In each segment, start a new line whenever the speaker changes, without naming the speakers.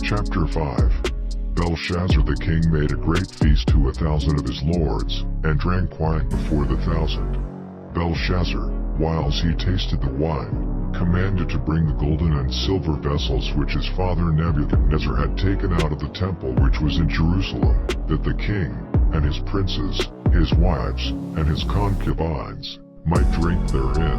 Chapter 5. Belshazzar the king made a great feast to 1,000 of his lords, and drank wine before the 1,000. Belshazzar, whiles he tasted the wine, commanded to bring the golden and silver vessels which his father Nebuchadnezzar had taken out of the temple which was in Jerusalem, that the king, and his princes, his wives, and his concubines, might drink therein.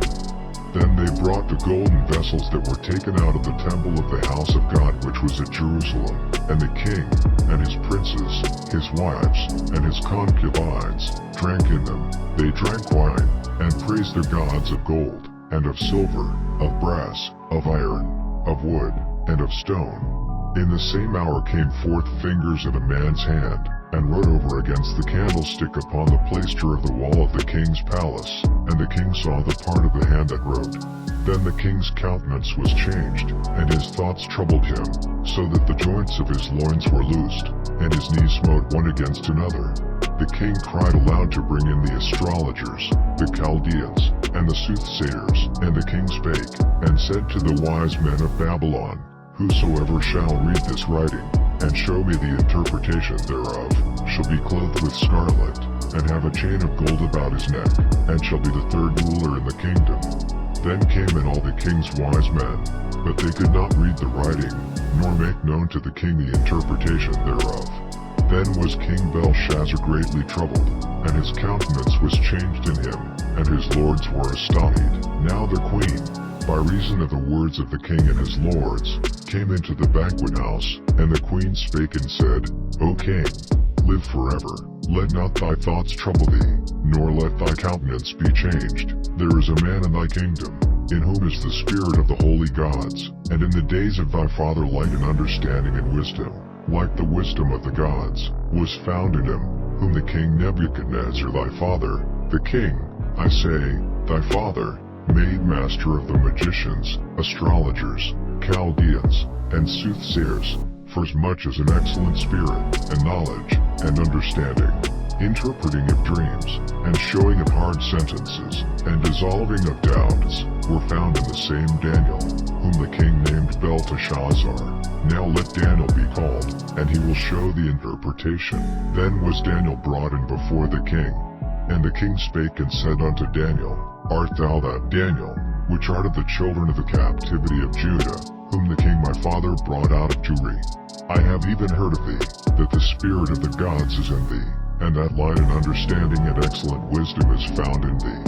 Then they brought the golden vessels that were taken out of the temple of the house of God which was at Jerusalem, and the king, and his princes, his wives, and his concubines, drank in them. They drank wine, and praised their gods of gold, and of silver, of brass, of iron, of wood, and of stone. In the same hour came forth fingers of a man's hand, and wrote over against the candlestick upon the plaister of the wall of the king's palace, and the king saw the part of the hand that wrote. Then the king's countenance was changed, and his thoughts troubled him, so that the joints of his loins were loosed, and his knees smote one against another. The king cried aloud to bring in the astrologers, the Chaldeans, and the soothsayers, and the king spake, and said to the wise men of Babylon, Whosoever shall read this writing, and show me the interpretation thereof, shall be clothed with scarlet, and have a chain of gold about his neck, and shall be the third ruler in the kingdom. Then came in all the king's wise men, but they could not read the writing, nor make known to the king the interpretation thereof. Then was King Belshazzar greatly troubled, and his countenance was changed in him, and his lords were astonished. Now the queen, by reason of the words of the king and his lords, came into the banquet house, and the queen spake and said, O king, live forever. Let not thy thoughts trouble thee, nor let thy countenance be changed. There is a man in thy kingdom, in whom is the spirit of the holy gods, and in the days of thy father light and understanding and wisdom, like the wisdom of the gods, was found in him, whom the king Nebuchadnezzar thy father, the king, I say, thy father, made master of the magicians, astrologers, Chaldeans, and soothsayers, forasmuch as an excellent spirit, and knowledge, and understanding, interpreting of dreams, and showing of hard sentences, and dissolving of doubts, were found in the same Daniel, whom the king named Belteshazzar. Now let Daniel be called, and he will show the interpretation. Then was Daniel brought in before the king. And the king spake and said unto Daniel, Art thou that Daniel, which art of the children of the captivity of Judah, whom the king my father brought out of Jewry? I have even heard of thee, that the spirit of the gods is in thee, and that light and understanding and excellent wisdom is found in thee.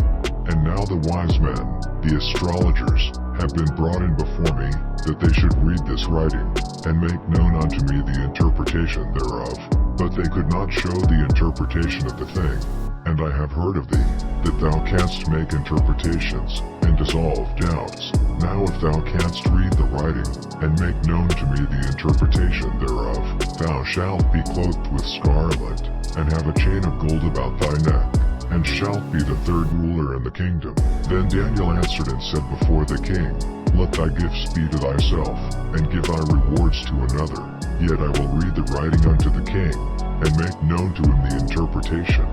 And now the wise men, the astrologers, have been brought in before me, that they should read this writing, and make known unto me the interpretation thereof. But they could not show the interpretation of the thing. And I have heard of thee, that thou canst make interpretations, and dissolve doubts. Now if thou canst read the writing, and make known to me the interpretation thereof, thou shalt be clothed with scarlet, and have a chain of gold about thy neck, and shalt be the third ruler in the kingdom. Then Daniel answered and said before the king, Let thy gifts be to thyself, and give thy rewards to another. Yet I will read the writing unto the king, and make known to him the interpretation.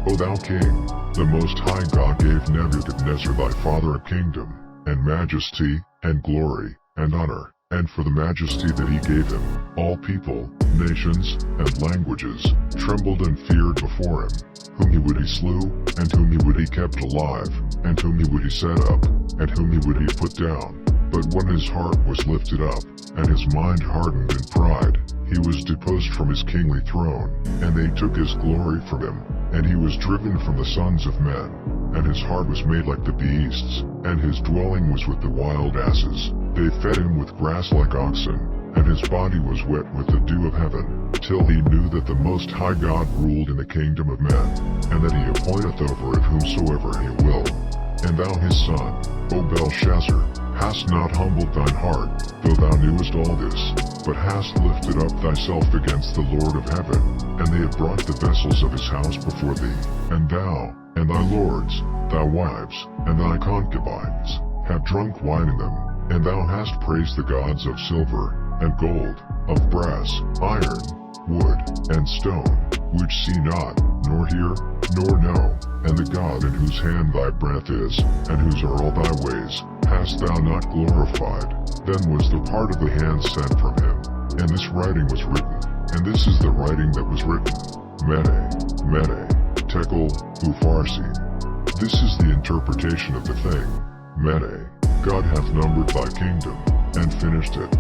O thou king, the Most High God gave Nebuchadnezzar thy father a kingdom, and majesty, and glory, and honor, and for the majesty that he gave him, all people, nations, and languages, trembled and feared before him. Whom he would he slew, and whom he would he kept alive, and whom he would he set up, and whom he would he put down. But when his heart was lifted up, and his mind hardened in pride, he was deposed from his kingly throne, and they took his glory from him, and he was driven from the sons of men, and his heart was made like the beasts, and his dwelling was with the wild asses. They fed him with grass like oxen, and his body was wet with the dew of heaven, till he knew that the Most High God ruled in the kingdom of men, and that he appointeth over it whomsoever he will. And thou his son, O Belshazzar, hast not humbled thine heart, though thou knewest all this, but hast lifted up thyself against the Lord of heaven, and they have brought the vessels of his house before thee, and thou, and thy lords, thy wives, and thy concubines, have drunk wine in them, and thou hast praised the gods of silver, and gold, of brass, iron, wood, and stone, which see not, nor hear, nor know, and the God in whose hand thy breath is, and whose are all thy ways, hast thou not glorified. Then was the part of the hand sent from him, and this writing was written, and this is the writing that was written. Mene, Tekel, Upharsin. This is the interpretation of the thing. Mene, God hath numbered thy kingdom, and finished it.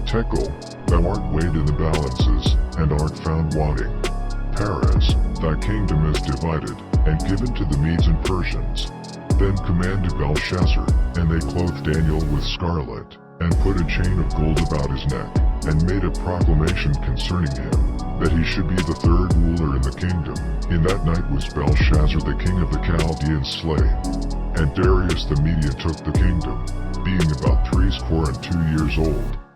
Tekel, thou art weighed in the balances, and art found wanting. Peres, thy kingdom is divided, and given to the Medes and Persians. Then commanded Belshazzar, and they clothed Daniel with scarlet, and put a chain of gold about his neck, and made a proclamation concerning him, that he should be the third ruler in the kingdom. In that night was Belshazzar the king of the Chaldeans slain, and Darius the Median took the kingdom, being about 62 years old.